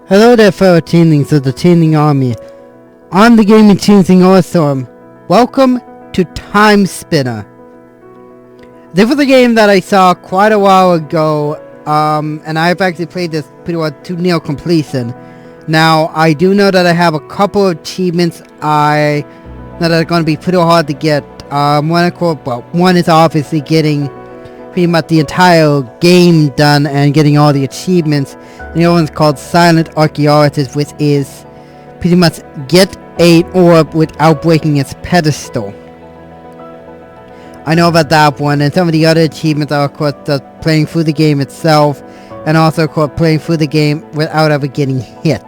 Hello there, fellow Teenlings of the Teenling Army. I'm the Gaming Teenling Awesome. Welcome to Timespinner. This was a game that I saw quite a while ago, and I've actually played this pretty well to near completion. Now, I do know that I have a couple of achievements that are going to be pretty hard to get. One is obviously getting pretty much the entire game done and getting all the achievements. And the other one's called Silent Archaeologist, which is pretty much get an orb without breaking its pedestal. I know about that one, and some of the other achievements are, of course, just playing through the game itself, and also, of course, playing through the game without ever getting hit.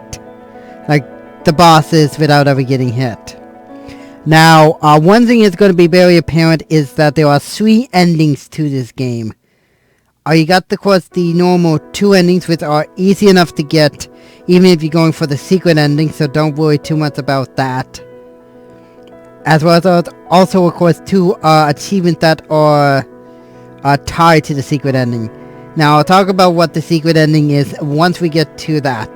Like the bosses without ever getting hit. Now, one thing that's going to be very apparent is that there are 3 endings to this game. You got, of course, the normal 2 endings, which are easy enough to get, even if you're going for the secret ending, so don't worry too much about that. As well as also, of course, 2 achievements that are tied to the secret ending. Now, I'll talk about what the secret ending is once we get to that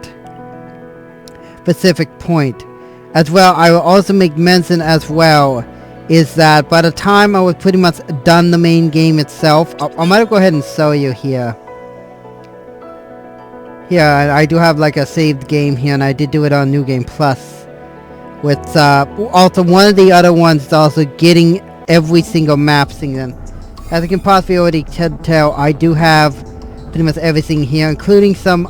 specific point. As well, I will also make mention as well is that by the time I was pretty much done the main game itself, I might go ahead and show you here. Here, I do have like a saved game here, and I did do it on New Game Plus. With also one of the other ones is also getting every single map thing. As you can possibly already tell, I do have pretty much everything here, including some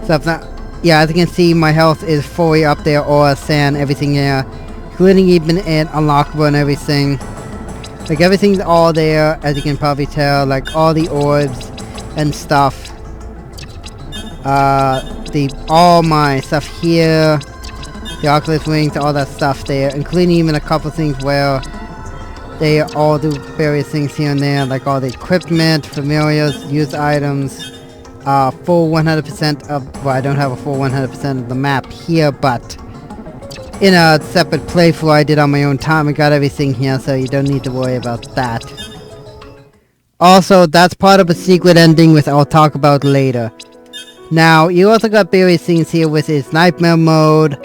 stuff that. Yeah, as you can see, my health is fully up there, or sand, everything there, including even an unlockable and everything. Like, everything's all there, as you can probably tell, like, all the orbs and stuff. All my stuff here, the Oculus Wings, all that stuff there, including even a couple things where they all do various things here and there, like all the equipment, familiars, used items. Full 100% of, well, I don't have a full 100% of the map here, but in a separate playthrough I did on my own time, I got everything here, so you don't need to worry about that. Also, that's part of a secret ending, which I'll talk about later. Now, you also got various things here with its Nightmare mode,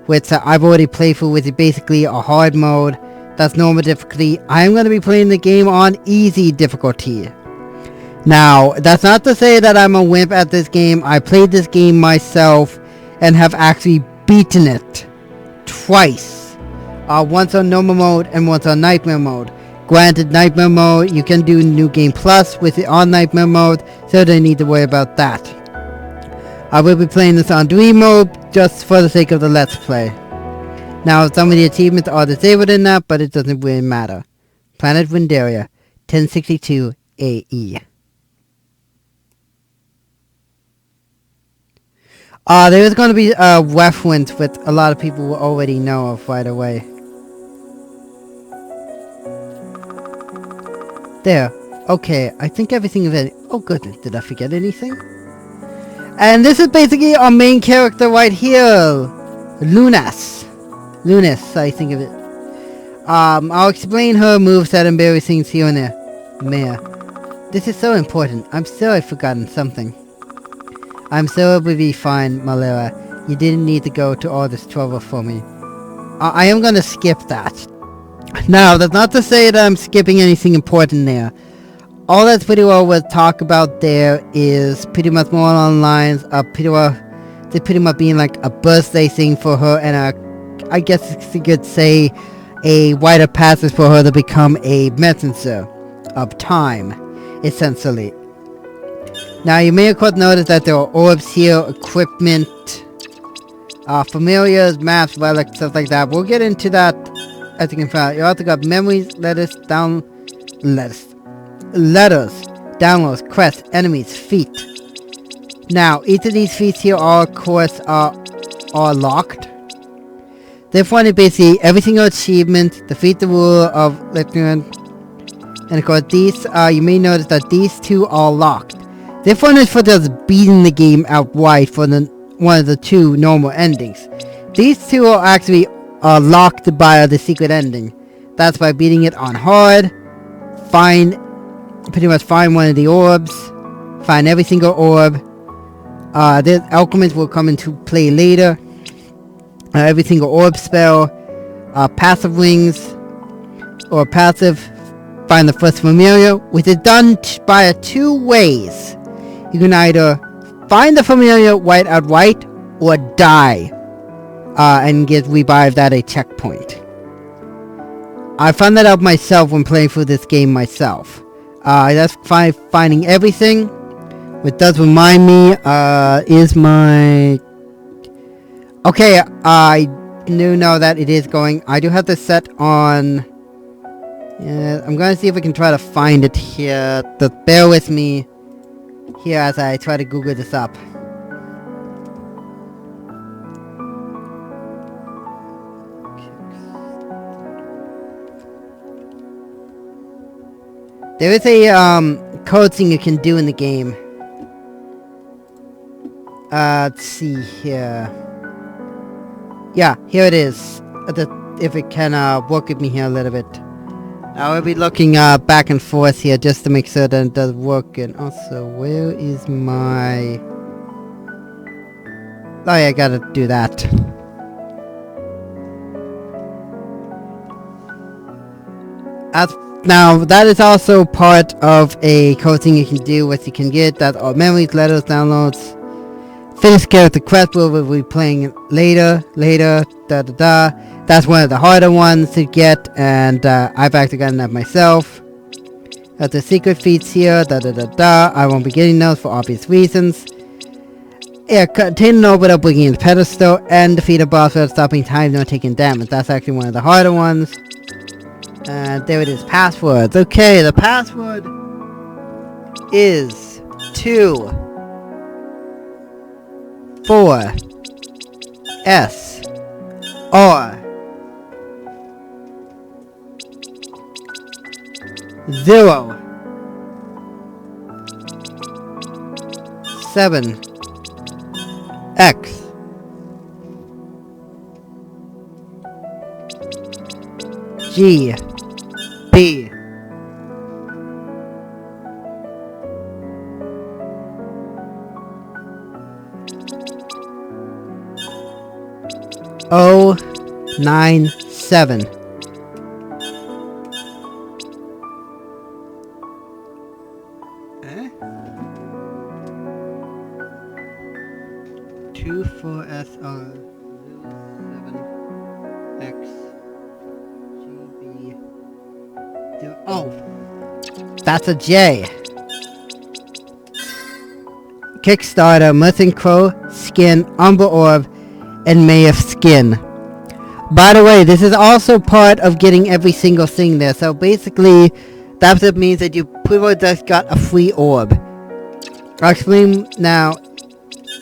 which I've already played through, which is basically a hard mode. That's normal difficulty. I'm going to be playing the game on easy difficulty. Now, that's not to say that I'm a wimp at this game. I played this game myself and have actually beaten it twice. Once on normal mode and once on nightmare mode. Granted, nightmare mode, you can do New Game Plus with it on nightmare mode, so don't need to worry about that. I will be playing this on dream mode just for the sake of the let's play. Now, some of the achievements are disabled in that, but it doesn't really matter. Planet Windaria, 1062 AE. There is going to be a reference which a lot of people will already know of right away. There. Okay, I think everything is ready. Oh goodness, did I forget anything? And this is basically our main character right here. Lunas, I think of it. I'll explain her moveset and various things here and there. Mare. This is so important. I'm sure I've forgotten something. I'm sure it will be fine, Malera. You didn't need to go to all this trouble for me. I am gonna skip that. Now, that's not to say that I'm skipping anything important there. All that's pretty well we'll talk about there is pretty much more along the lines of pretty much being like a birthday thing for her, and I guess you could say a rite of passage for her to become a messenger of time, essentially. Now, you may of course notice that there are orbs here, equipment, familiars, maps, relics, stuff like that. We'll get into that as you can find. You also got memories, letters, downloads, quests, enemies, feat. Now, each of these feats here are, of course, are locked. This one is basically every single achievement, defeat the ruler of Lieutenant, and of course these, you may notice that these 2 are locked. This one is for just beating the game outright for one of the 2 normal endings. These 2 are actually locked by the secret ending. That's by beating it on hard, pretty much find one of the orbs, find every single orb, This alchemist will come into play later. Every single orb spell, passive wings, or passive, find the first familiar, which is done by two ways. You can either find the familiar right outright, or die, and get revived at a checkpoint. I found that out myself when playing through this game myself. That's finding everything. What does remind me, is my... Okay, I do know that it is going... I do have this set on... Yeah, I'm going to see if I can try to find it here. Just bear with me here as I try to Google this up. There is a code thing you can do in the game. Let's see here. Yeah, here it is. If it can work with me here a little bit. I will be looking back and forth here just to make sure that it does work. And also, where is my... Oh yeah, I gotta do that. Now, that is also part of a code thing you can do, what you can get, that are memories, letters, downloads. Finish character quest we'll be playing later, That's one of the harder ones to get, and I've actually gotten that myself. Got the secret feats here, I won't be getting those for obvious reasons. Yeah, contain an orb without breaking the pedestal, and defeat a boss without stopping time nor taking damage. That's actually one of the harder ones. And there it is, passwords. Okay, the password is 2 4 S R 0 7 X G B O 9 7 2 4 S R 7 X GB. Oh, that's a J. Kickstarter, Missing Crow, Skin, Umber Orb, and May of Skin. By the way, this is also part of getting every single thing there. So basically, that means that you pretty much just got a free orb. I'll explain now.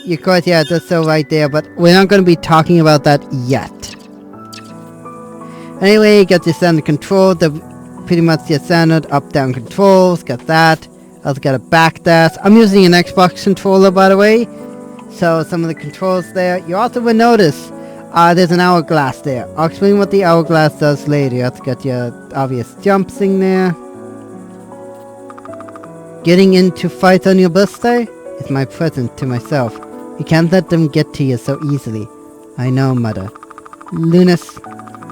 Of course, yeah, that's so right there, but we're not going to be talking about that yet. Anyway, got the standard control, pretty much the standard up-down controls, got that. Also got a backdash. I'm using an Xbox controller, by the way, so some of the controls there. You also will notice there's an hourglass there. I'll explain what the hourglass does later. You have to get your obvious jump thing there. Getting into fights on your birthday is my present to myself. You can't let them get to you so easily. I know, Mother. Lunas,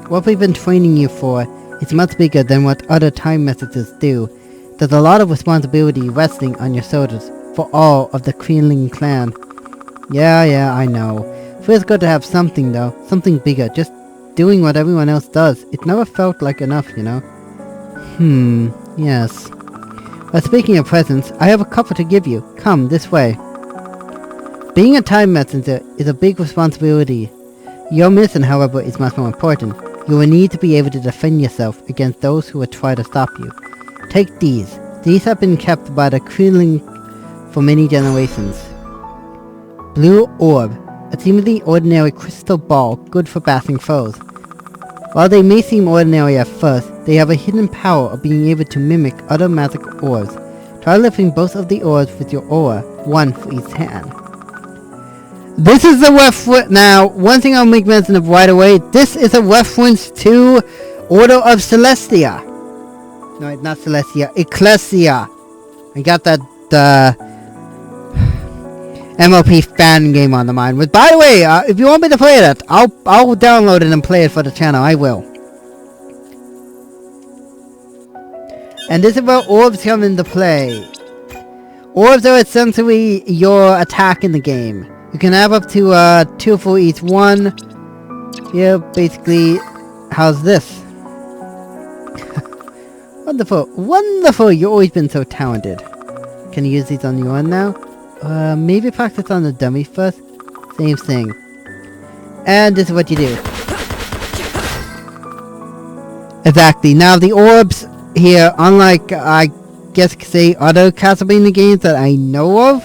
what we've been training you for is much bigger than what other time messages do. There's a lot of responsibility resting on your shoulders for all of the Kreenling clan. Yeah, I know. Feels good to have something though. Something bigger. Just doing what everyone else does. It never felt like enough, you know? Yes. But speaking of presents, I have a couple to give you. Come, this way. Being a time messenger is a big responsibility. Your mission, however, is much more important. You will need to be able to defend yourself against those who will try to stop you. Take these. These have been kept by the Kreenling for many generations. Blue Orb. A seemingly ordinary crystal ball, good for battling foes. While they may seem ordinary at first, they have a hidden power of being able to mimic other magic orbs. Try lifting both of the orbs with your aura, one for each hand. This is a reference. Now, one thing I'll make mention of right away, this is a reference to Order of Celestia. No, not Celestia, Ecclesia. I got that, MLP fan game on the mind. But by the way, if you want me to play that, I'll download it and play it for the channel. I will. And this is where orbs come into play. Orbs are essentially your attack in the game. You can have up to 2 for each one. Yeah, basically, how's this? Wonderful, wonderful! You've always been so talented. Can you use these on your own now? Maybe practice on the dummy first? Same thing. And this is what you do. Exactly. Now the orbs here, unlike, I guess say other Castlevania games that I know of,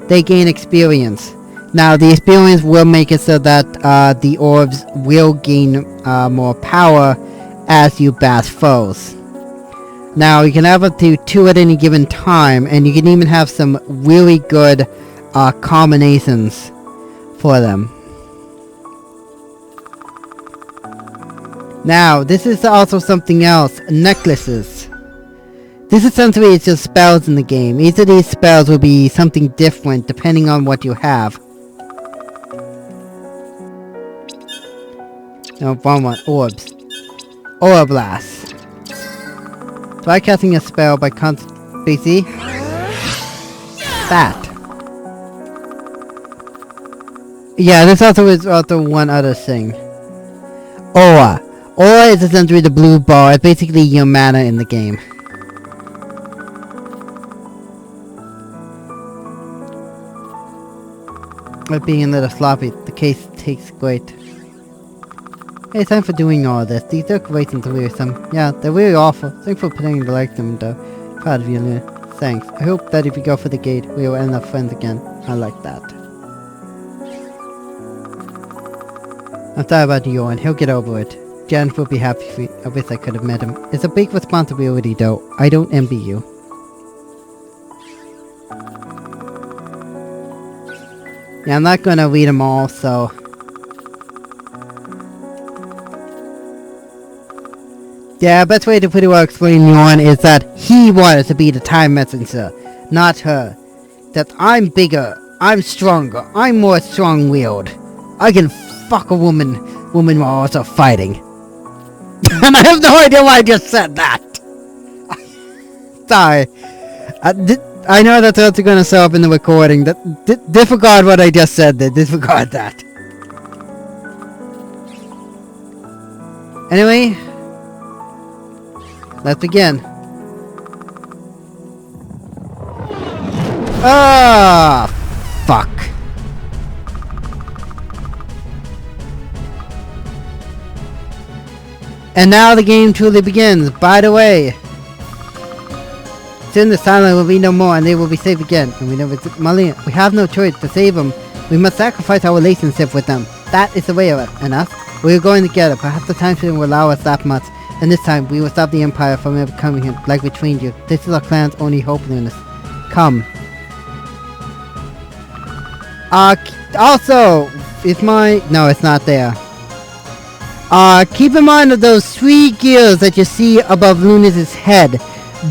they gain experience. Now the experience will make it so that the orbs will gain more power as you bash foes. Now you can have up to 2 at any given time, and you can even have some really good combinations for them. Now this is also something else, necklaces. This essentially is just spells in the game. Each of these spells will be something different depending on what you have. No, wrong one. Orbs. Aura Blast. Try casting a spell by basically that. Yeah, this also is also one other thing. Aura. Aura is essentially the blue bar. It's basically your mana in the game. But being a little sloppy, the case takes great. Hey, thanks for doing all this. These decorations are really yeah, they're really awful. Thanks for putting the like them though. Proud of you, Luna. Thanks. I hope that if we go for the gate, we will end up friends again. I like that. I'm sorry about Johan. He'll get over it. Jan will be happy if I wish I could have met him. It's a big responsibility though. I don't envy you. Yeah, I'm not gonna read them all, so... Yeah, best way to pretty well explain Johan is that he wanted to be the time messenger, not her. That I'm bigger, I'm stronger, I'm more strong-willed. I can fuck a woman while also fighting. And I have no idea why I just said that. Sorry. I know that's also gonna show up in the recording. Disregard what I just said there. Disregard that. Anyway, let's begin. Ah, fuck. And now the game truly begins. By the way, soon the silence will be no more, and they will be safe again. And we never, Marlene, we have no choice to save them. We must sacrifice our relationship with them. That is the way of it. And us, we are going together. Perhaps the time will allow us that much. And this time, we will stop the Empire from ever coming here, like we trained you. This is our clan's only hope, Lunas. Come. Also, it's my... No, it's not there. Keep in mind of those 3 gears that you see above Lunas' head.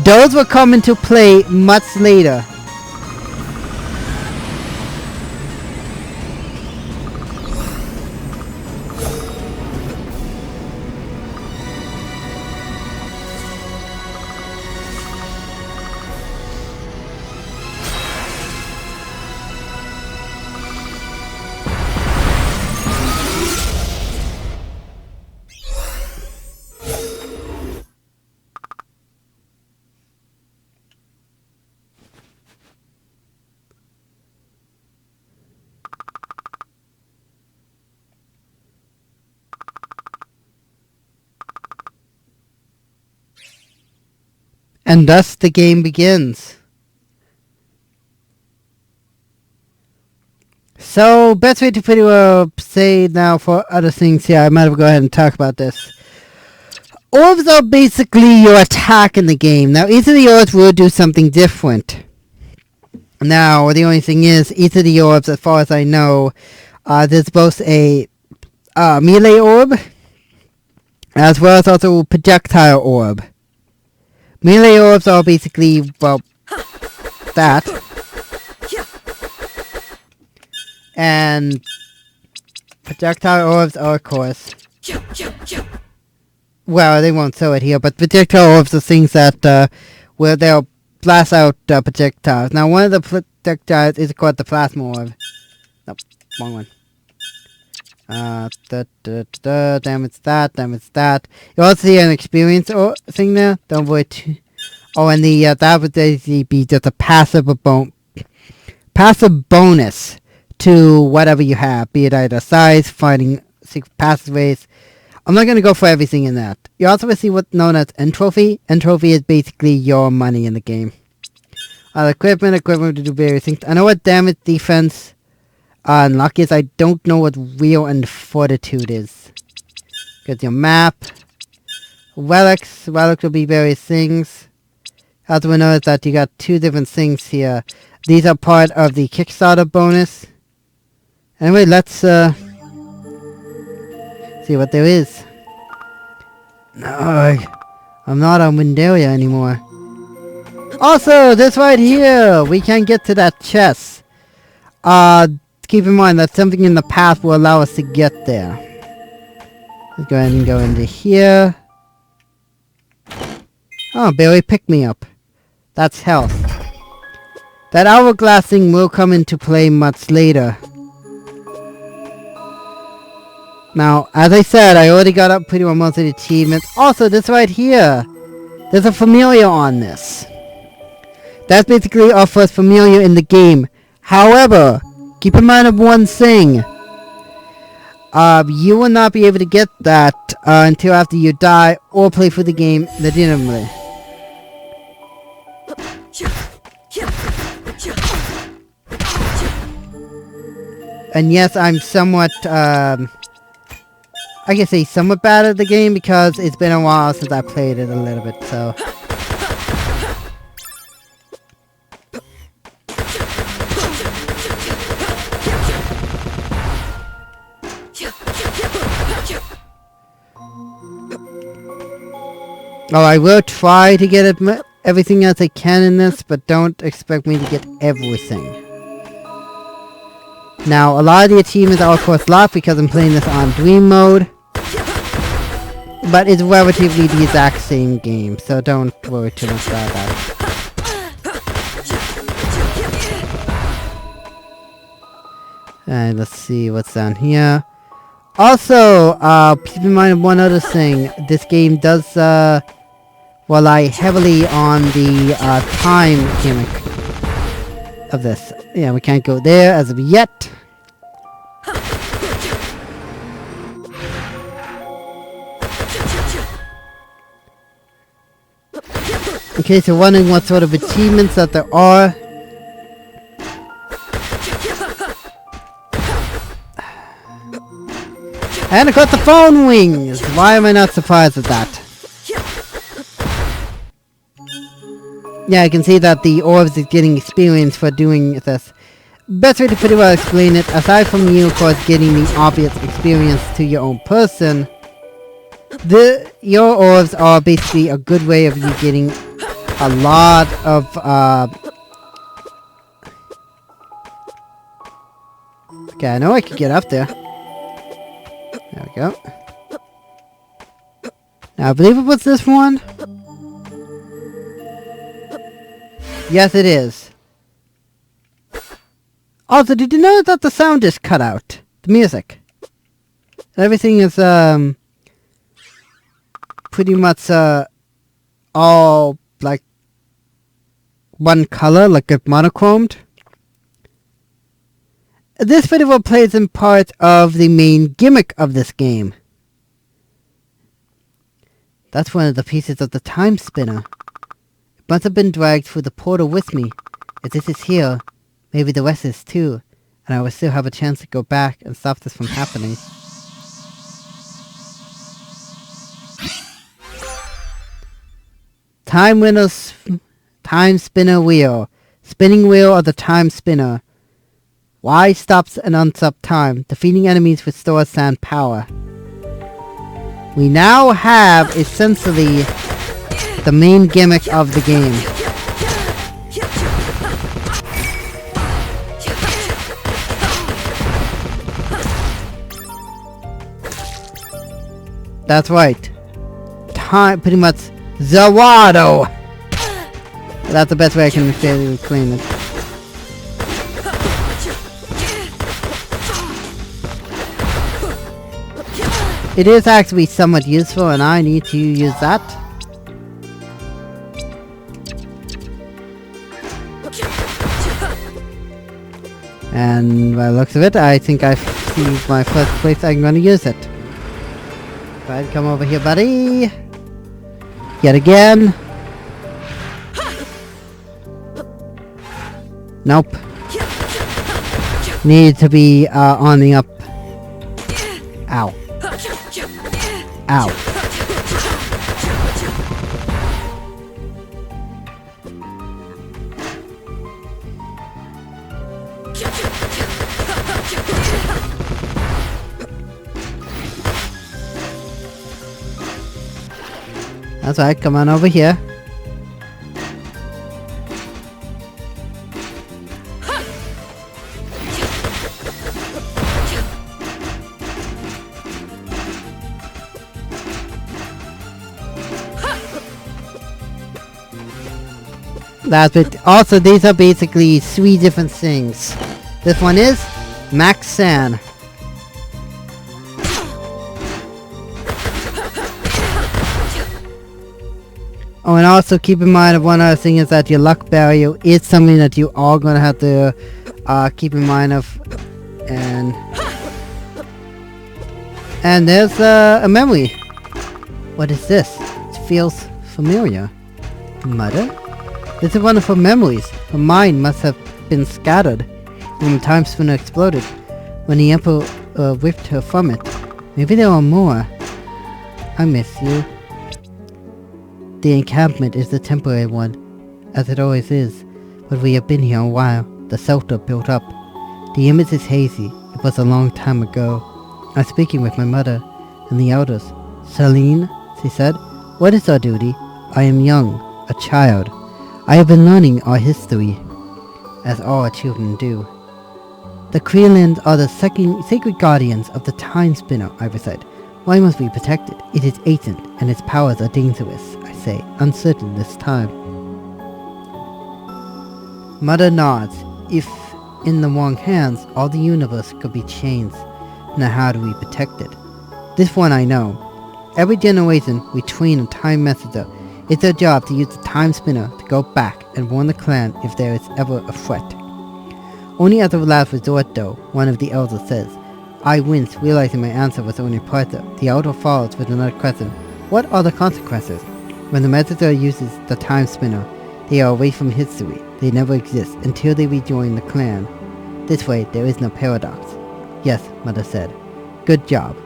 Those will come into play much later. And thus the game begins. So, best way to pretty well say now for other things here, I might have go ahead and talk about this. Orbs are basically your attack in the game. Now, each of the orbs will do something different. Now, the only thing is, each of the orbs, as far as I know, there's both a melee orb, as well as also a projectile orb. Melee orbs are basically, well, that. And projectile orbs are, of course. Well, they won't show it here, but projectile orbs are things that, where they'll blast out projectiles. Now, one of the projectiles is called the plasma orb. Nope, wrong one. Damage that. You also see an experience thing there. Don't worry too. Oh, and the that would basically be just a passive bonus to whatever you have, be it either size, finding passive ways. I'm not going to go for everything in that. You also will see what's known as entropy. Entropy is basically your money in the game. Equipment to do various things. I know what damage, defense, and luck is. I don't know what wheel and fortitude is. Get your map. Relics. Relics will be various things. Also will notice that you got two different things here. These are part of the Kickstarter bonus. Anyway, let's see what there is. No, I'm not on Windaria anymore. Also, this right here, we can get to that chest. Keep in mind that something in the path will allow us to get there. Let's go ahead and go into here. Oh, barely picked me up. That's health. That hourglass thing will come into play much later. Now, as I said, I already got up pretty much most of the achievements. Also, this right here, there's a familiar on this. That's basically our first familiar in the game. However, keep in mind of one thing. You will not be able to get that until after you die or play through the game legitimately. And yes, I'm somewhat, I can say somewhat bad at the game because it's been a while since I played it a little bit, so. Oh, I will try to get everything else I can in this, but don't expect me to get everything. Now, a lot of the achievements are of course locked because I'm playing this on Dream Mode. But it's relatively the exact same game, so don't worry too much about that. And let's see what's down here. Also, keep in mind one other thing. This game does rely heavily on the time gimmick of this. Yeah, we can't go there as of yet. In case you're wondering what sort of achievements that there are. And I got the phone wings! Why am I not surprised at that? Yeah, I can see that the orbs is getting experience for doing this. Best way to pretty well explain it, aside from you of course getting the obvious experience to your own person, your orbs are basically a good way of you getting a lot of okay, I know I could get up there. There we go. Now I believe it was this one. Yes, it is. Also, did you know that the sound is cut out? The music. Everything is, pretty much, all, like, one color, like a monochromed. This video plays in part of the main gimmick of this game. That's one of the pieces of the Timespinner. It must have been dragged through the portal with me. If this is here, maybe the rest is too, and I will still have a chance to go back and stop this from happening. Timespinner wheel. Spinning wheel of the Timespinner. Y stops and unstops time. Defeating enemies restores sand power. We now have essentially the main gimmick of the game. That's right. Pretty much Zawado. That's the best way I can fairly claim it. It is actually somewhat useful, and I need to use that. And by the looks of it, I think I see my first place I'm going to use it. Right, come over here, buddy. Yet again. Nope. Need to be on the up. Ow. Ow. That's right, come on over here. That's it. Also, these are basically 3 different things. This one is Max San. Oh, and also keep in mind of one other thing is that your luck barrier is something that you are going to have to keep in mind of. And there's a memory. What is this? It feels familiar. Mother? This is one of her memories. Her mind must have been scattered when the Timespinner exploded, when the Emperor whipped her from it. Maybe there are more. I miss you. The encampment is the temporary one, as it always is, but we have been here a while. The shelter built up. The image is hazy. It was a long time ago. I'm speaking with my mother and the elders. Celine, she said, what is our duty? I am young, a child. I have been learning our history, as all our children do. The Kreelins are the sacred guardians of the Timespinner, I said. Why must we protect it? It is ancient, and its powers are dangerous, I say, uncertain this time. Mother nods. If in the wrong hands, all the universe could be changed. Now how do we protect it? This one I know. Every generation, we train a time messenger. It's their job to use the Timespinner to go back and warn the clan if there is ever a threat. Only as a last resort, though, one of the elders says. I winced, realizing my answer was only partial. The elder follows with another question. What are the consequences? When the messenger uses the Timespinner, they are away from history. They never exist until they rejoin the clan. This way, there is no paradox. Yes, Mother said. Good job.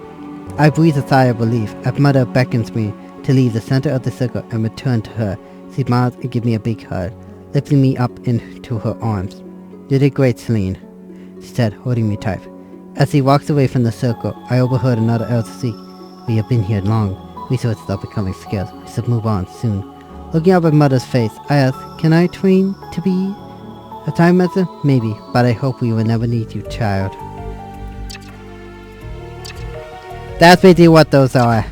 I breathe a sigh of relief as Mother beckons me to leave the center of the circle and return to her. She smiles and gives me a big hug, lifting me up into her arms. You did great, Celine, she said, holding me tight. As he walks away from the circle, I overheard another elder speak. We have been here long. Resources are becoming scarce. We should move on soon. Looking up at Mother's face, I asked, can I train to be a time messenger? Maybe, but I hope we will never need you, child. That's basically what those are.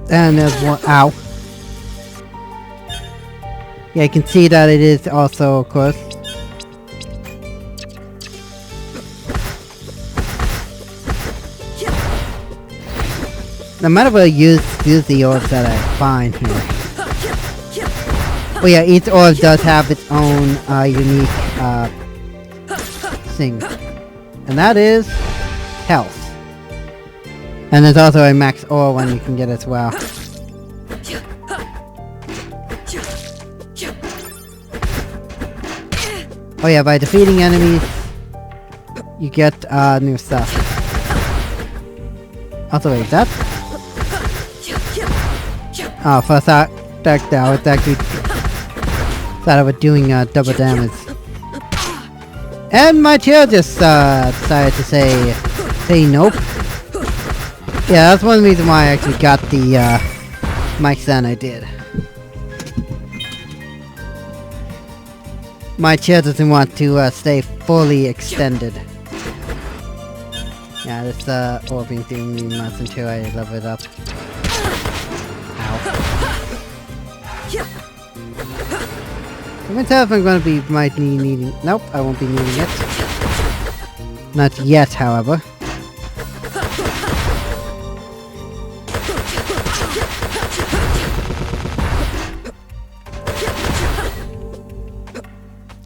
And there's one. Ow. Yeah, you can see that it is also, of course. No matter what I use the orbs that I find here. Oh yeah, each orb does have its own unique thing. And that is health. And there's also a max ore one you can get as well. Oh yeah, by defeating enemies, you get new stuff. Also, wait, that? Oh, first that was actually thought I was doing double damage. And my chair just decided to say nope. Yeah, that's one reason why I actually got the mic stand I did. My chair doesn't want to stay fully extended. Yeah, this orbing thing me nuts until I level it up. Ow. I can tell if I'm gonna be needing. Nope, I won't be needing it. Not yet, however.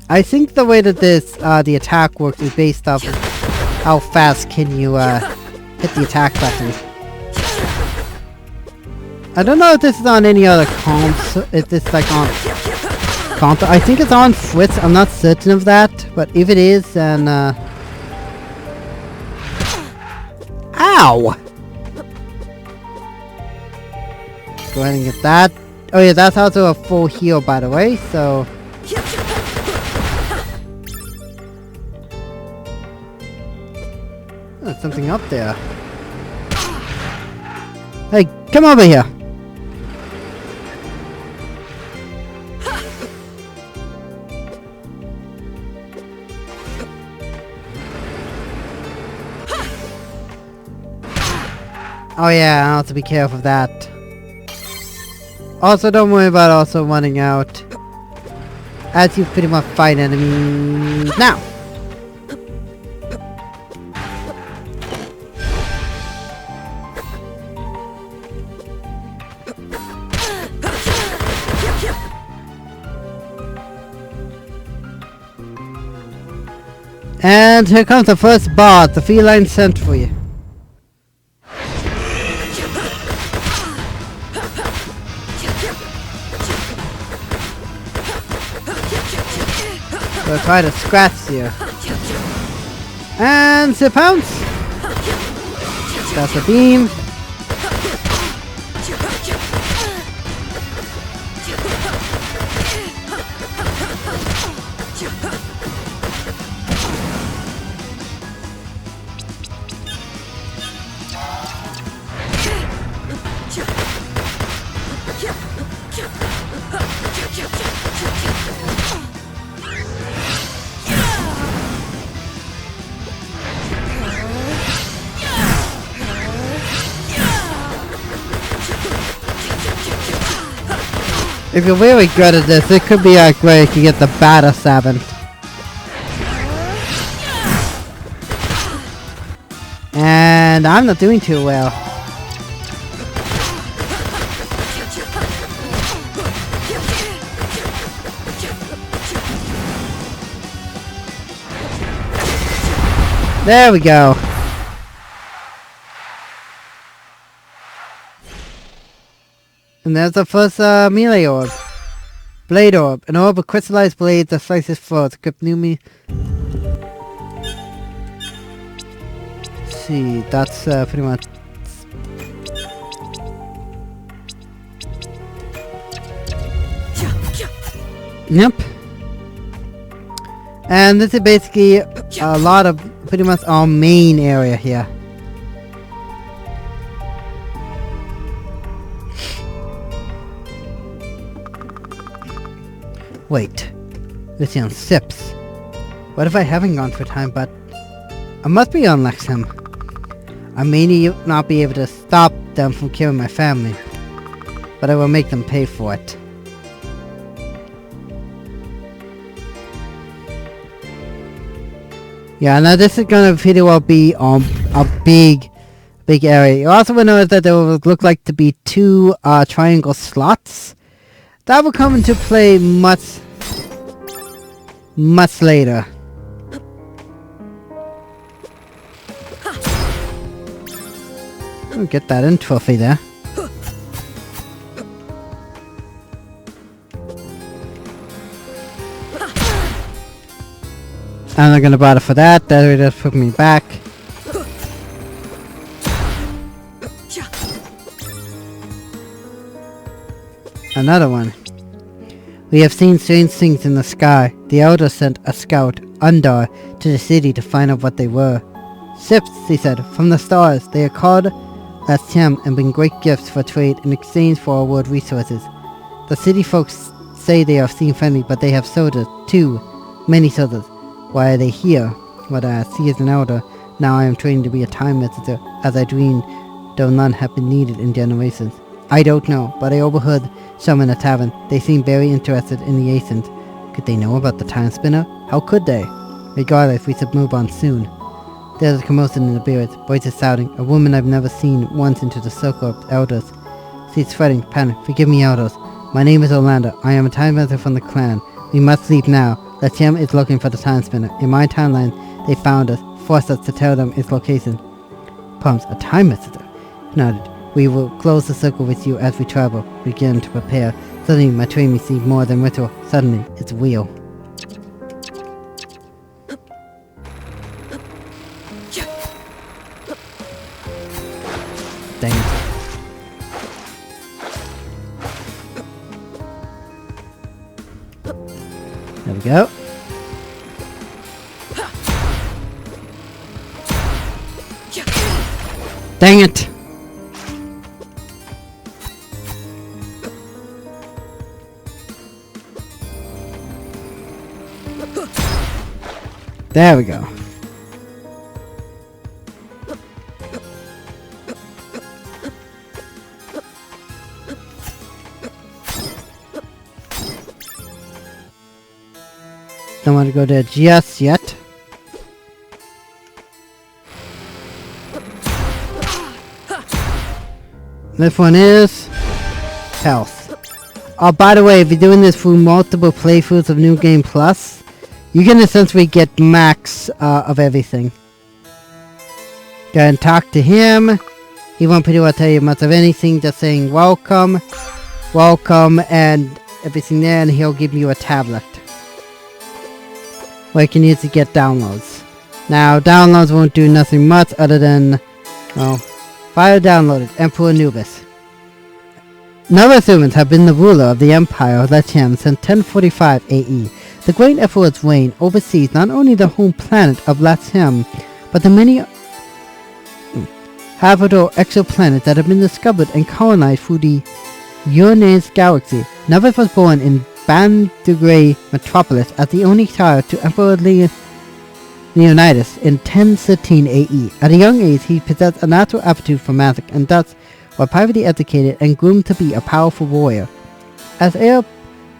I think the way that this the attack works is based off of how fast can you hit the attack button. I don't know if this is on any other console. If it's like on console, I think it's on Switch. I'm not certain of that, but if it is, then ow! Go ahead and get that. Oh yeah, that's also a full heal, by the way. So. There's something up there. Hey, come over here! Oh yeah, I have to be careful of that. Also, don't worry about also running out. As you pretty much fight enemies now! And here comes the first boss, the feline sentry. So try to scratch you. And zip pounce. That's a beam. If you're really good at this, it could be like where you can get the batter 7. And I'm not doing too well. There we go. And there's the first melee orb. Blade orb. An orb of crystallized blades that slices throats. Equip new me. Let's see, that's pretty much. Yep. And this is basically a lot of pretty much our main area here. Wait, this is on Sips. What if I haven't gone for time, but I must be on Lexham. I may not be able to stop them from killing my family, but I will make them pay for it. Yeah, now this is gonna pretty well be a big area. You also will notice that there will look like to be 2 triangle slots. That will come into play much later. I'll get that in trophy there. I'm not gonna bother for that. That will just put me back. Another one. We have seen strange things in the sky. The Elder sent a scout, Undar, to the city to find out what they were. Ships, he said, from the stars. They are called Lashem and bring great gifts for trade in exchange for our world resources. The city folks say they are seem friendly, but they have soldiers, too. Many soldiers. Why are they here? What I see as an elder. Now I am training to be a time messenger, as I dreamed, though none have been needed in generations. I don't know, but I overheard some in a tavern. They seemed very interested in the ancients. Could they know about the Timespinner? How could they? Regardless, we should move on soon. There's a commotion in the beards, voices shouting. A woman I've never seen once into the circle of elders. She's fretting, panic. Forgive me, elders. My name is Orlando. I am a time messenger from the clan. We must leave now. Latium is looking for the Timespinner. In my timeline, they found us, forced us to tell them its location. Pumps, a time messenger? Nodded. We will close the circle with you as we travel. Begin to prepare. Suddenly, my training seemed more than ritual. Suddenly, it's real. Dang it. There we go. Dang it! There we go. Don't want to go there just yet. This one is health. Oh, by the way, if you're doing this through multiple playthroughs of New Game Plus, you can essentially get max of everything. Go and talk to him. He won't pretty well tell you much of anything, just saying welcome, welcome, and everything there, and he'll give you a tablet where you can use to get downloads. Now, downloads won't do nothing much other than, well, file downloaded, Emperor Anubis. Nova humans have been the ruler of the Empire of Latium since 1045 AE. The Great Emperor's reign oversees not only the home planet of Latium, but the many habitable exoplanets that have been discovered and colonized through the Uranus galaxy. Nova was born in Bandugray Metropolis as the only child to Emperor Leonidas in 1013 AE. At a young age, he possessed a natural aptitude for magic and thus was privately educated and groomed to be a powerful warrior. As heir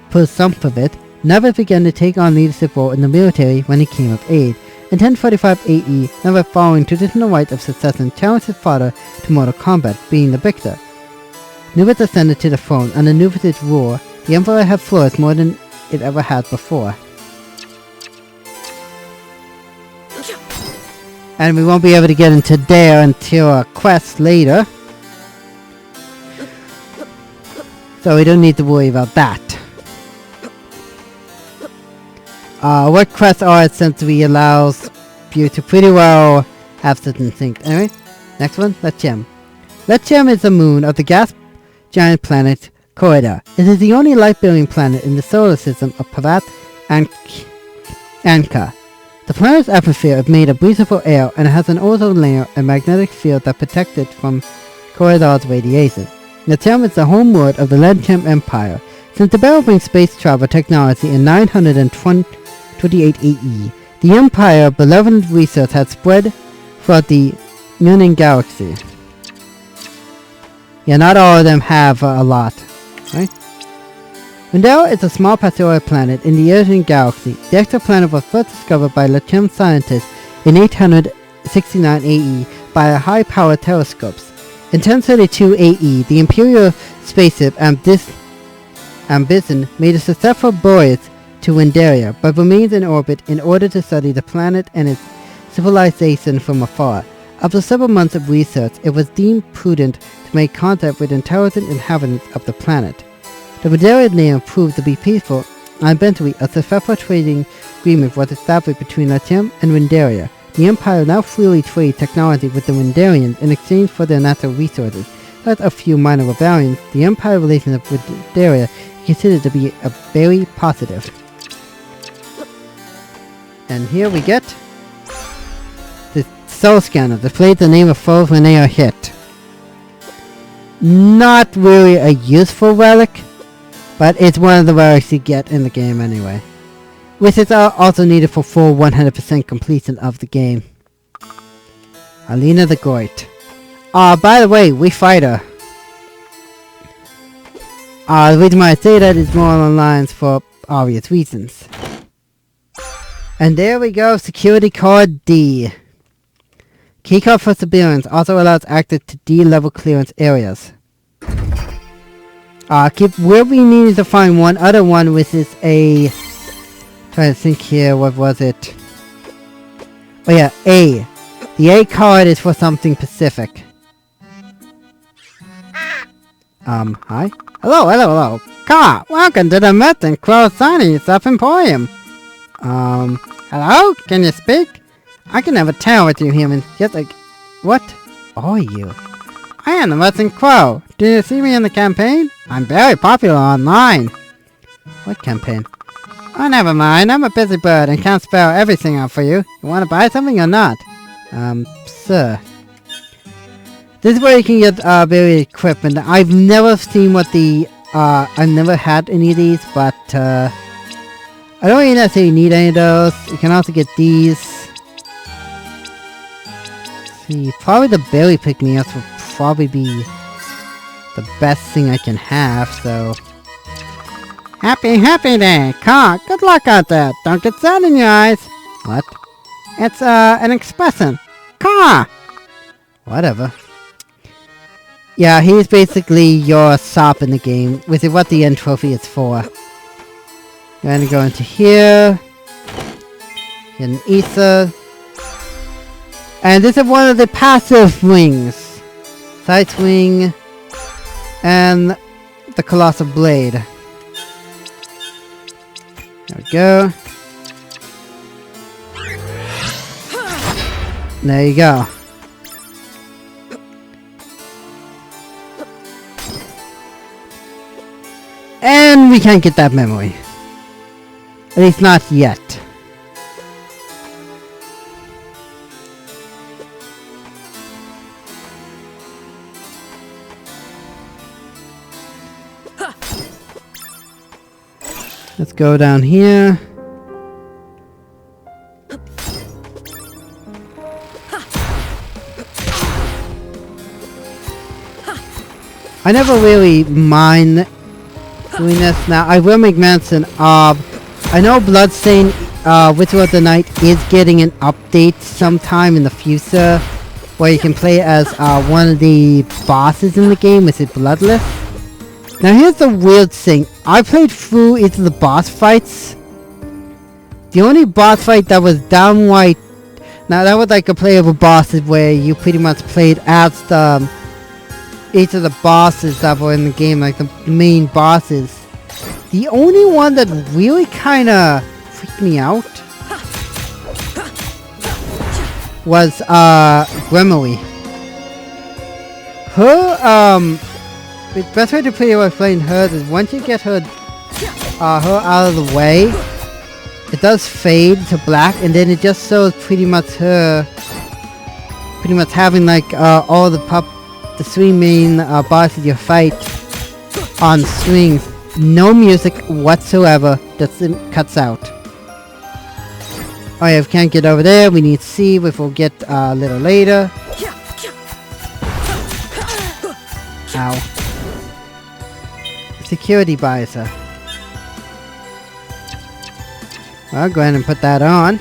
presumptive, Neva began to take on leadership role in the military when he came of age. In 1045 AE, Neva, following traditional rites of succession, challenged his father to mortal combat, being the victor. Nubis ascended to the throne. Under Nubis' rule, the Empire had flourished more than it ever had before. And we won't be able to get into there until a quest later. So we don't need to worry about that. What quests are essentially allows you to pretty well have certain things. Anyway, next one, Latium. Latium is the moon of the gas giant planet Corridor. It is the only life-bearing planet in the solar system of Pavat and Anka. The planet's atmosphere is made of breathable air and has an ozone layer and magnetic field that protect it from Corridor's radiation. Latium is the homeworld of the Latium Empire. Since developing space travel technology in 928 AE, the Empire's benevolent research had spread throughout the Uranus galaxy. Yeah, not all of them have a lot, right? Wendell is a small pastoral planet in the Uranus galaxy. The exoplanet was first discovered by Latium scientists in 869 AE by a high-powered telescopes. In 1032 AE, the Imperial spaceship Ambition made a successful voyage to Windaria, but remains in orbit in order to study the planet and its civilization from afar. After several months of research, it was deemed prudent to make contact with intelligent inhabitants of the planet. The Windaria name proved to be peaceful, and eventually a successful trading agreement was established between Latium and Windaria. The Empire now freely trades technology with the Windarians in exchange for their natural resources. Despite a few minor rebellions, the Empire relationship with Windaria is considered to be a very positive. And here we get the Soul Scanner, displays the name of foes when they are hit. Not really a useful relic, but it's one of the relics you get in the game anyway. which is also needed for full 100% completion of the game. Alina the Goit. By the way, we fight her. The reason why I say that is more along the lines for obvious reasons. And there we go, security card D. Keycard for surveillance also allows access to D level clearance areas. Where we needed to find one other one, which is a... trying to think here, what was it? Oh yeah, A. The A card is for something specific. Hi? Hello. Car, welcome to the Mutt and Crow Sunny Stuff Emporium. Hello? Can you speak? I can never tell what you humans, just like... What are you? I am the Mutt and Crow. Do you see me in the campaign? I'm very popular online. What campaign? Oh, never mind. I'm a busy bird and can't spell everything out for you. You want to buy something or not? Sir. This is where you can get, various equipment. I've never seen what the, I've never had any of these, but, I don't really necessarily need any of those. You can also get these. Let's see, probably the berry pick-me-ups will probably be the best thing I can have, so... Happy day! Car, good luck out there! Don't get sad in your eyes! What? It's, an expression! Car! Whatever. Yeah, he's basically your sop in the game, which is what the end trophy is for. You're gonna go into here. Get an ether. And this is one of the passive wings. Side swing. And the Colossal Blade. There we go. There you go. And we can't get that memory. At least not yet. Let's go down here. I never really mind doing this. Now, I will make mention of... I know Bloodstain, Ritual of the Night is getting an update sometime in the future where you can play as one of the bosses in the game, which is Bloodless. Now here's the weird thing. I played through each of the boss fights. The only boss fight that was downright... Now that was like a playable bosses where you pretty much played as the... each of the bosses that were in the game, like the main bosses. The only one that really kinda freaked me out was Gremily. Her, the best way to play while playing her is once you get her out of the way, it does fade to black, and then it just shows pretty much her having like all the three main bosses you fight on strings. No music whatsoever. Just cuts out. Oh yeah, if we can't get over there, we need C, which we'll get a little later. Ow. Security visor. Well, go ahead and put that on.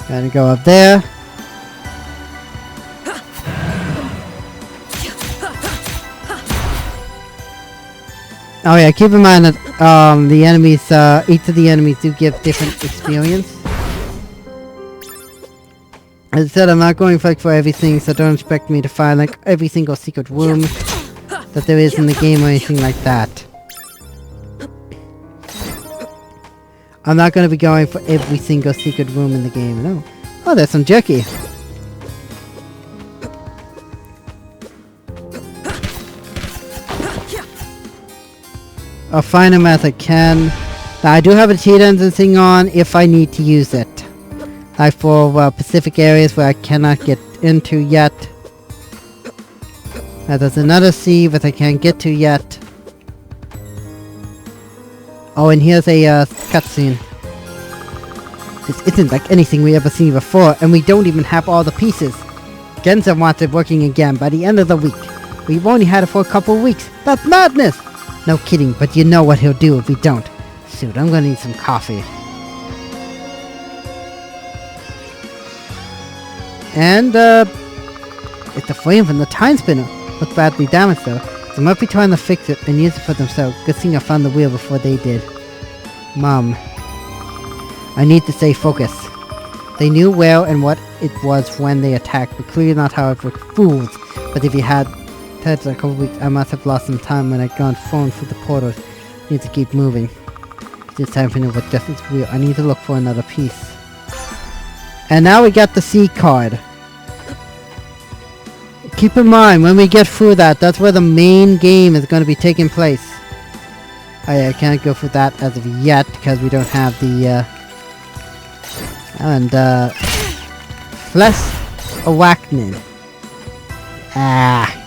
Gotta go up there. Oh yeah, keep in mind that the enemies, each of the enemies do give different experience. As I said, I'm not going for everything, so don't expect me to find like every single secret room that there is in the game or anything like that. I'm not going to be going for every single secret room in the game, no. Oh, there's some jerky. I'll find them as I can. Now, I do have a cheat engine thing on if I need to use it. Like for specific areas where I cannot get into yet. Now, there's another C that I can't get to yet. Oh, and here's a cutscene. This isn't like anything we ever seen before, and we don't even have all the pieces. Genza wants it working again by the end of the week. We've only had it for a couple of weeks. That's madness! No kidding, but you know what he'll do if we don't. Shoot, I'm gonna need some coffee. And, it's the flame from the Timespinner. Looks badly damaged though. They might be trying to fix it and use it for themselves. Good thing I found the wheel before they did. Mom. I need to stay focused. They knew where and what it was when they attacked, but clearly not how it worked. Fools! But if you had touched a couple weeks, I must have lost some time when I'd gone phone through the portals. Need to keep moving. This time for with just its wheel. I need to look for another piece. And now we got the C card. Keep in mind, when we get through that, that's where the main game is going to be taking place. Oh yeah, I can't go for that as of yet, because we don't have the, Flesh Awakening. Ah.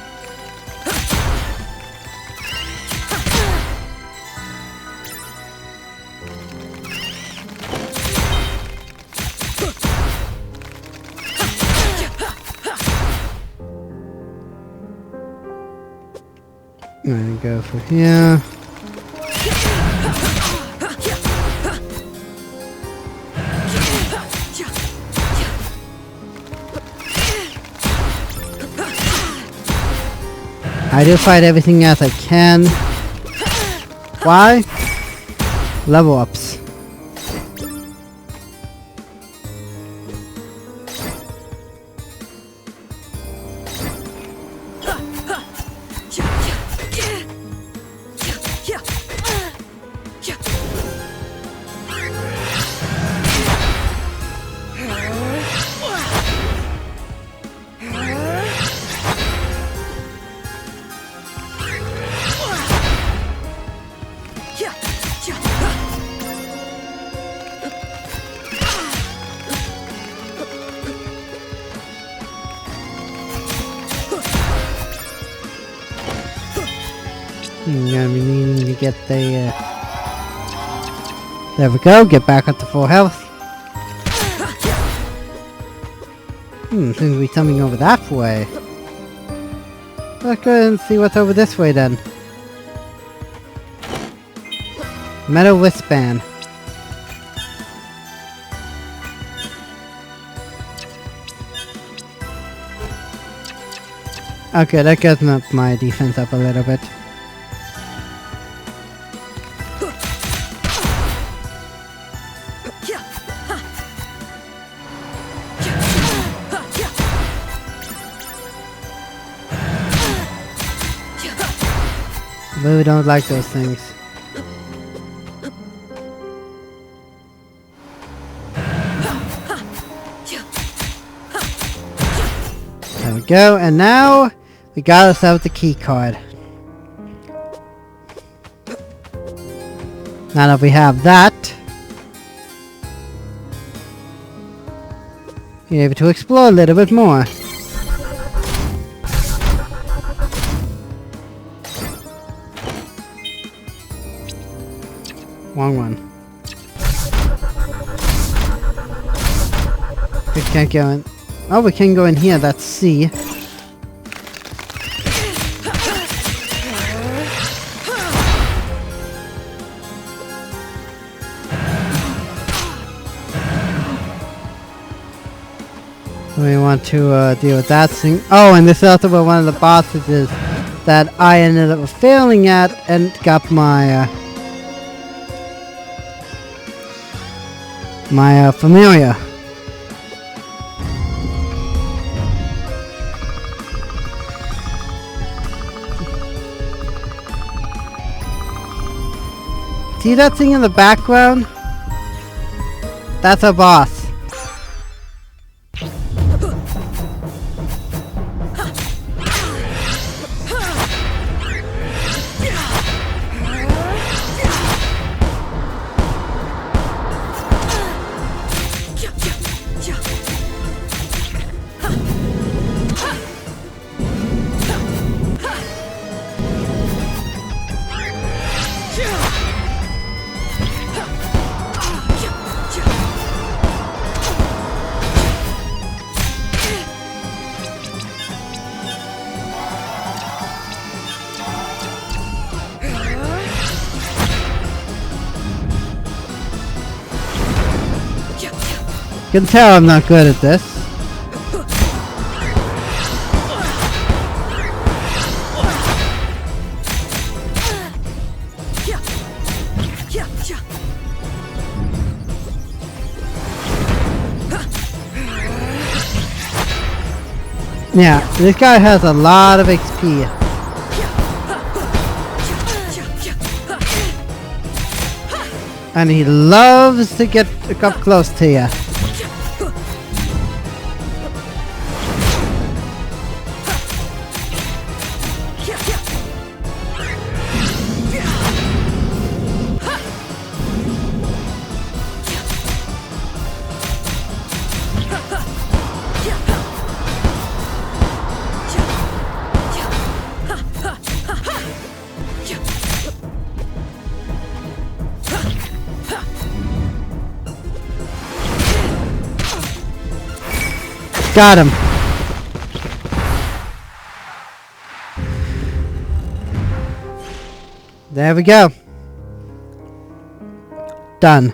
I'm gonna go for here. I do fight everything else I can. Why? Level ups. I'm gonna be needing to get the, there we go, get back up to full health. Seems to be something over that way. Let's go ahead and see what's over this way then. Metal wristband. Okay, that gets my defense up a little bit. Really don't like those things. There we go, and now we got ourselves the key card. Now that we have that, you're able to explore a little bit more. Wrong one. We can't go in. Oh, we can go in here. That's C. We want to deal with that thing. Oh, and this is also where one of the bosses is that I ended up failing at and got my familiar. See that thing in the background? That's our boss. can tell I'm not good at this. Yeah, this guy has a lot of XP. And he loves to get up close to you. Got him. There we go. Done.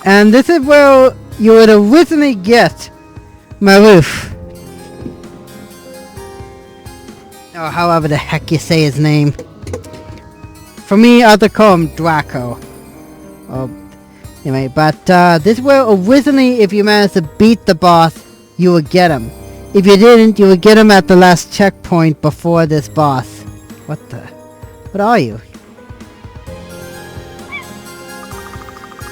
And this is where you would originally get Maruf. Or however the heck you say his name. For me, I'll call him Draco. Anyway, but this is where originally, if you managed to beat the boss, you would get him. If you didn't, you would get him at the last checkpoint before this boss. What are you?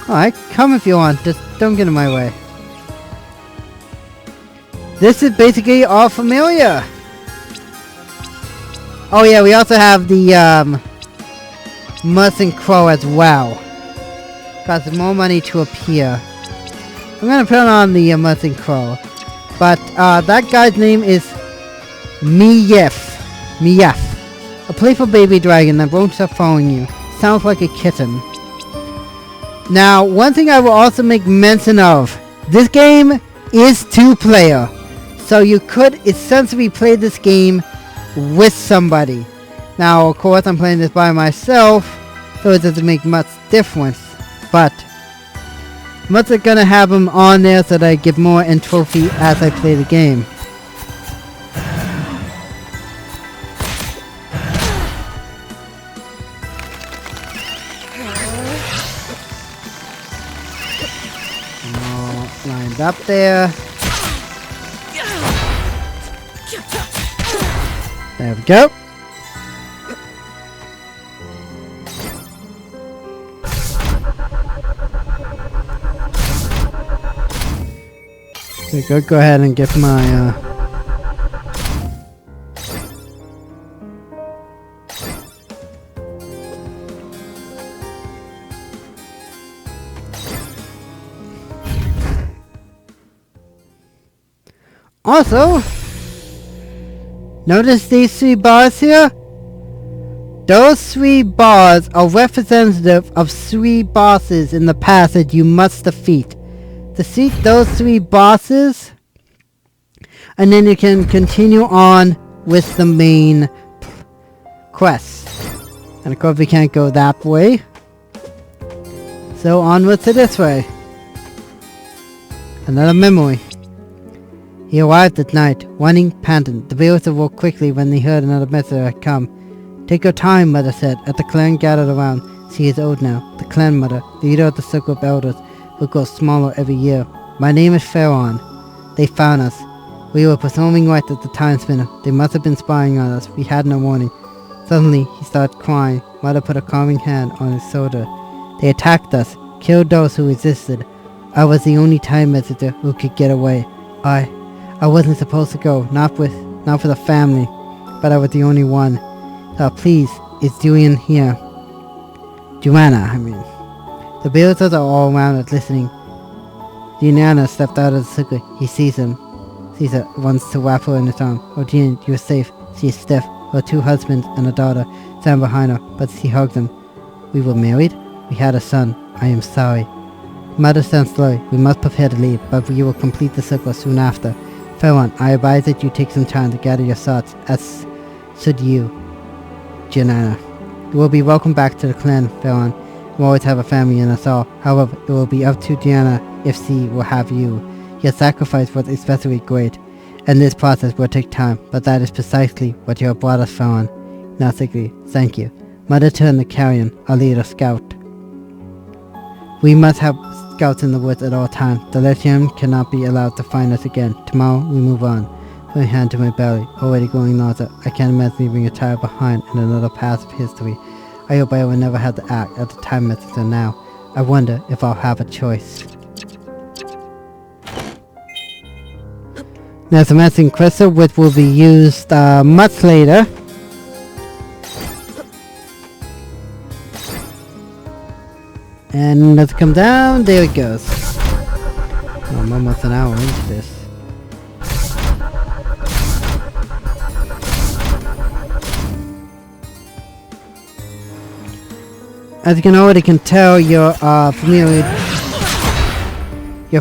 Alright, come if you want, just don't get in my way. This is basically all familiar. Oh yeah, we also have the Musk Crow as well. Costs more money to appear. I'm gonna put on the Musk Crow. But that guy's name is Mief. A playful baby dragon that won't stop following you. Sounds like a kitten. Now, one thing I will also make mention of. This game is 2-player. So you could essentially play this game with somebody. Now, of course, I'm playing this by myself. So it doesn't make much difference. But I'm also gonna have them on there so that I get more in trophy as I play the game. All lined up there. There we go. Okay, go ahead and get my Also, notice these 3 bars here? Those 3 bars are representative of 3 bosses in the past that you must defeat. Defeat those 3 bosses, and then you can continue on with the main quest. And of course we can't go that way, so onwards to this way. Another memory. He arrived at night, whining, panting. The bears awoke quickly when they heard another messenger had come. Take your time, Mother said, as the clan gathered around. She is old now. The clan mother, the leader of the circle of elders, will grow smaller every year. My name is Pharaon. They found us. We were performing right at the Timespinner. They must have been spying on us. We had no warning. Suddenly, he started crying. Mother put a calming hand on his shoulder. They attacked us, killed those who resisted. I was the only time messenger who could get away. I wasn't supposed to go, not for the family, but I was the only one. So please, is Julian here? Joanna, I mean. The villagers are all around us listening. Juliana stepped out of the circle. He sees her, wants to wrap her in his arm. Oh, Jean, you're safe. She is stiff. Her 2 husbands and a daughter stand behind her, but she hugs them. We were married? We had a son. I am sorry. Mother stands slowly. We must prepare to leave, but we will complete the circle soon after. Pharaon, I advise that you take some time to gather your thoughts, as should you, Janana. You will be welcome back to the clan, Pharaon. You always have a family in us all. However, it will be up to Diana if she will have you. Your sacrifice was especially great, and this process will take time, but that is precisely what you have brought us on. Nausicaa, thank you. Mother turned the carrion, our leader scout. We must have scouts in the woods at all times. The lithium cannot be allowed to find us again. Tomorrow we move on. Put my hand to my belly, already going nausea. I can't imagine leaving a child behind in another path of history. I hope I will never have to act as a time messenger now. I wonder if I'll have a choice. There's a messing crystal which will be used much later. And let's come down. There it goes. Oh, I'm almost an hour into this. As you can already tell, your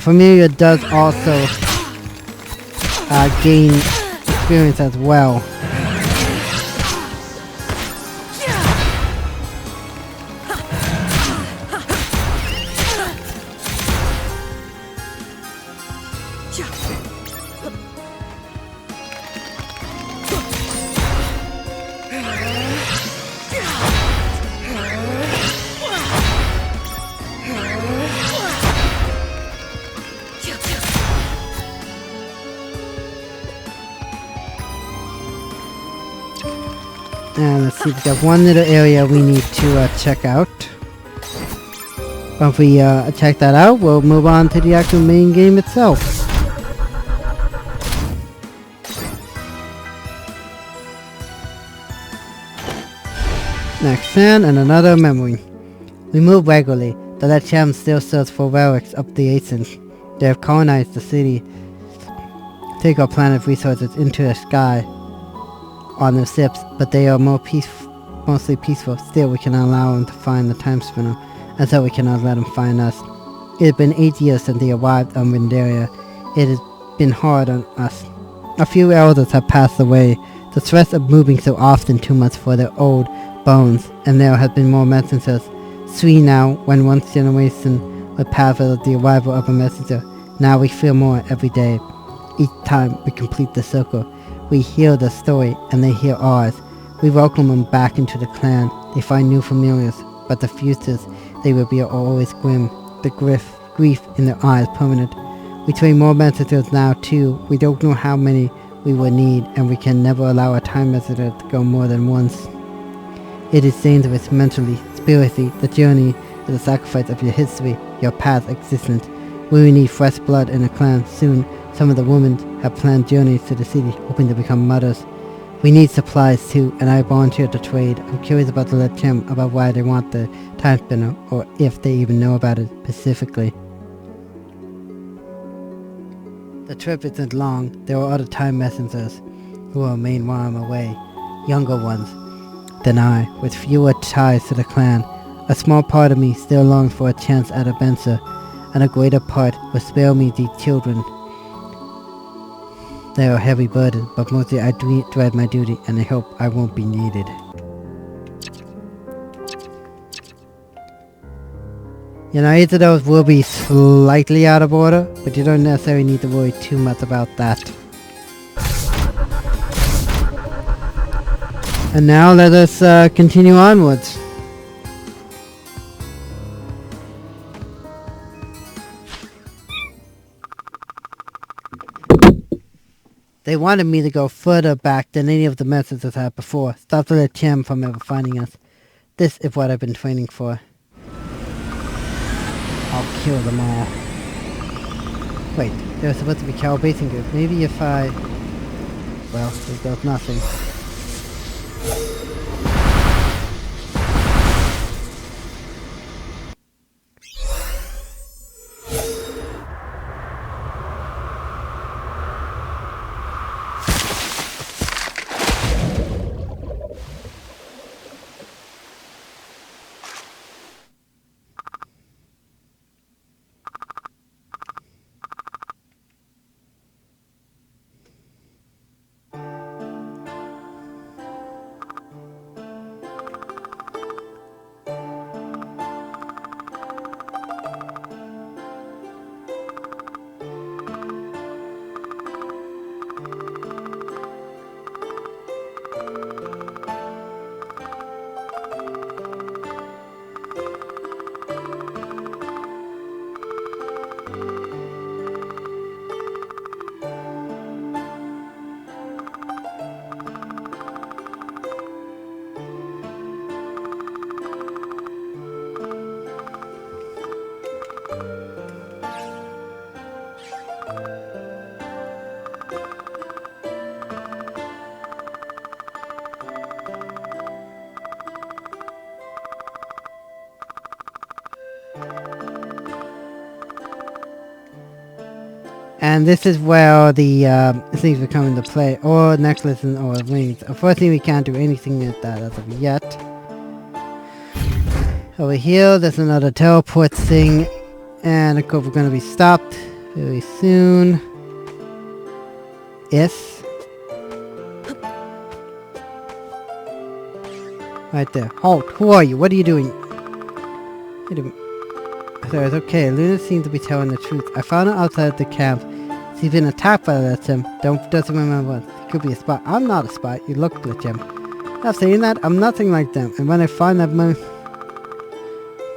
familiar does also gain experience as well. And let's see, we got one little area we need to check out. Once we check that out, we'll move on to the actual main game itself. Next fan and another memory. We move regularly. The Lecham still search for relics up the Ancient. They have colonized the city, take our planet resources into the sky on their ships, but they are mostly peaceful. Still, we cannot allow them to find the Timespinner, and so we cannot let them find us. It has been 8 years since they arrived on Windaria. It has been hard on us. A few elders have passed away. The stress of moving so often too much for their old bones, and there have been more messengers. 3 now, when once generation would pass without the arrival of a messenger. Now we feel more every day. Each time we complete the circle, we hear their story, and they hear ours. We welcome them back into the clan. They find new familiars, but the futures they will be are always grim. The grief in their eyes permanent. We train more messengers now too. We don't know how many we will need, and we can never allow a time messenger to go more than once. It is dangerous mentally, spiritually. The journey is a sacrifice of your history, your past existence. We will need fresh blood in the clan soon. Some of the women have planned journeys to the city, hoping to become mothers. We need supplies too, and I volunteered to trade. I'm curious about the Lecham, about why they want the Timespinner, or if they even know about it specifically. The trip isn't long. There are other time messengers who will remain while I'm away. Younger ones than I, with fewer ties to the clan. A small part of me still longs for a chance at adventure, and a greater part will spare me these children. They are a heavy burden, but mostly I dread my duty, and I hope I won't be needed. You know, each of those will be slightly out of order, but you don't necessarily need to worry too much about that. And now let us continue onwards. They wanted me to go further back than any of the messengers had before. Stop the Lecham from ever finding us. This is what I've been training for. I'll kill them all. Wait, they were supposed to be cow-basing group. Maybe if I... Well, there goes nothing. And this is where the things will come into play. Or necklace and or rings. Unfortunately, we can't do anything with that as of yet. Over here, there's another teleport thing. And of course, we're going to be stopped very soon. Yes. Right there. Halt! Who are you? What are you doing? So it's okay. Luna seems to be telling the truth. I found her outside the camp. She's been attacked by the Lich. Doesn't remember. He could be a spy. I'm not a spy. You look Lich. Not saying that. I'm nothing like them. And when I find that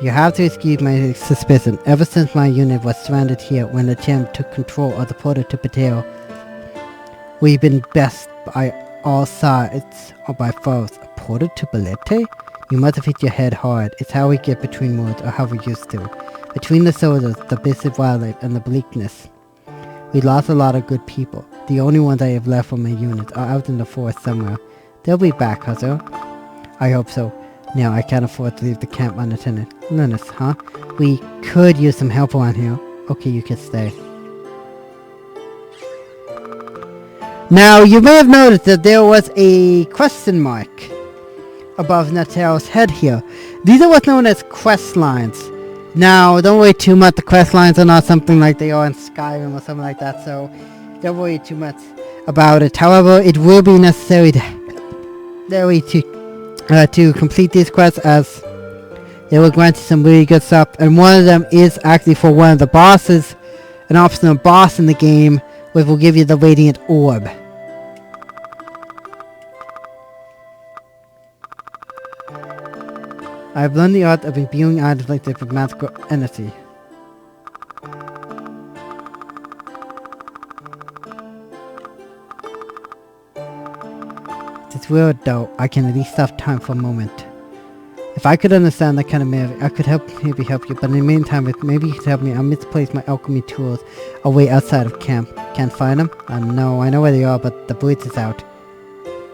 you have to excuse my suspicion. Ever since my unit was stranded here when the Lich took control of the portal to Pateo, we've been best by all sides or by foes. A portal to Belete? You must have hit your head hard. It's how we get between worlds, or how we used to. Between the soldiers, the basic wildlife, and the bleakness. We lost a lot of good people. The only ones I have left from my units are out in the forest somewhere. They'll be back, Huzzo. I hope so. Now, I can't afford to leave the camp unattended. Linus, huh? We could use some help around here. Okay, you can stay. Now, you may have noticed that there was a question mark above Nataro's head here. These are what's known as quest lines. Now, don't worry too much. The quest lines are not something like they are in Skyrim or something like that, so don't worry too much about it. However, it will be necessary to complete these quests, as they will grant you some really good stuff. And one of them is actually for one of the bosses, an optional boss in the game, which will give you the Radiant Orb. I have learned the art of imbuing items like this with magical energy. It's weird though, I can at least have time for a moment. If I could understand that kind of magic, I could maybe help you, but in the meantime, maybe you could help me. I misplaced my alchemy tools away outside of camp. Can't find them? No, I know where they are, but the bridge is out.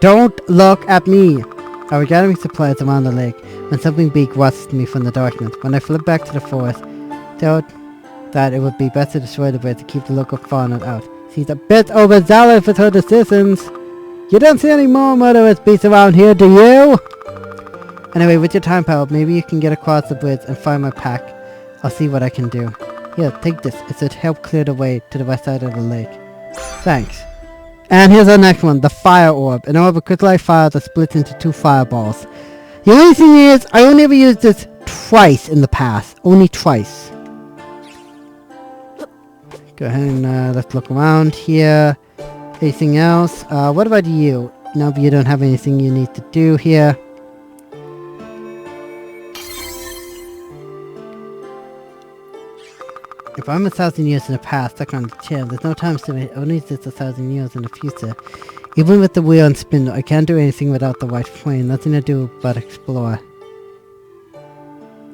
Don't look at me! I was gathering supplies around the lake when something big rushed me from the darkness. When I flipped back to the forest, thought that it would be best to destroy the bridge to keep the local fauna out. She's a bit overzealous with her decisions. You don't see any more murderous beasts around here, do you? Anyway, with your time power, maybe you can get across the bridge and find my pack. I'll see what I can do. Here, take this. It should help clear the way to the west side of the lake. Thanks. And here's our next one, the Fire Orb. An orb of crystallized fire that splits into 2 fireballs. The only thing is, I only ever used this twice in the past. Only twice. Go ahead and let's look around here. Anything else? What about you? No, but you don't have anything you need to do here. If I'm 1,000 years in the past, stuck on the chair, there's no time to it. Only just 1,000 years in the future. Even with the wheel and spindle, I can't do anything without the white flame. Nothing to do but explore.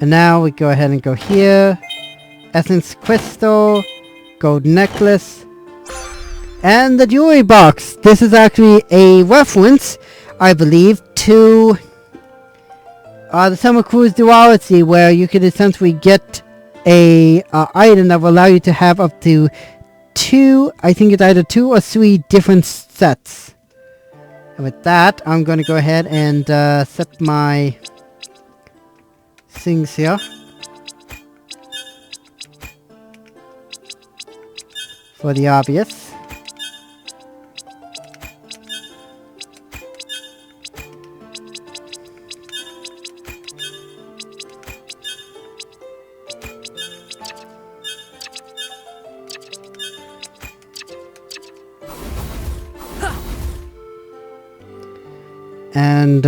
And now we go ahead and go here. Essence Crystal. Gold Necklace. And the jewelry box. This is actually a reference, I believe, to the Summer Cruise duality, where you could essentially get a item that will allow you to have up to 2, I think it's either 2 or 3 different sets. And with that, I'm going to go ahead and set my things here. For the obvious. And,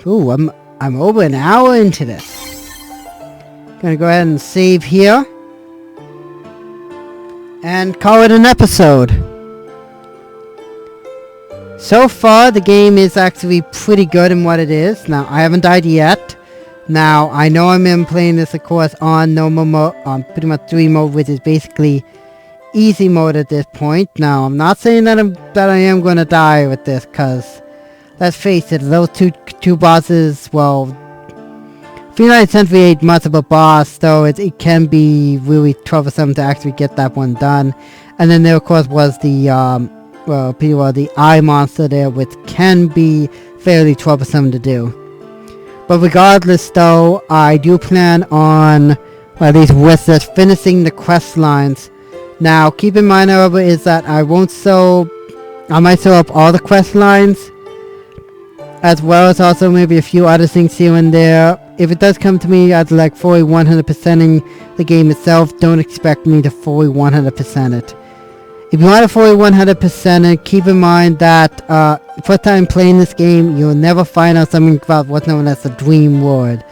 ooh, I'm over an hour into this. Gonna go ahead and save here. And call it an episode. So far, the game is actually pretty good in what it is. Now, I haven't died yet. Now, I know I'm playing this, of course, on normal mode, on pretty much 3 mode, which is basically easy mode at this point. Now, I'm not saying that I am gonna die with this, cause let's face it, those two bosses, well, Feline Sentry ain't much of a boss, though it can be really troublesome to actually get that one done. And then there of course was the the eye monster there, which can be fairly troublesome to do. But regardless though, I do plan on, well, at least with this, finishing the quest lines. Now keep in mind however is that I might sew up all the quest lines, as well as also maybe a few other things here and there. If it does come to me as like fully 100%ing the game itself, don't expect me to fully 100% it. If you want to fully 100% it, keep in mind that first time playing this game, you'll never find out something about what's known as the Dream World.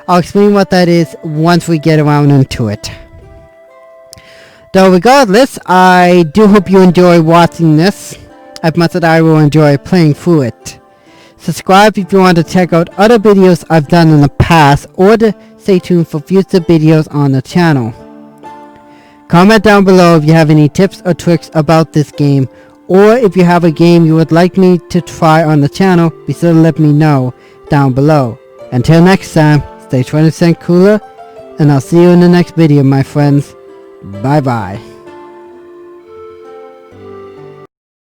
I'll explain what that is once we get around into it. Though regardless, I do hope you enjoy watching this as much as I will enjoy playing through it. Subscribe if you want to check out other videos I've done in the past, or to stay tuned for future videos on the channel. Comment down below if you have any tips or tricks about this game, or if you have a game you would like me to try on the channel, be sure to let me know down below. Until next time, stay 20% cooler, and I'll see you in the next video, my friends. Bye bye.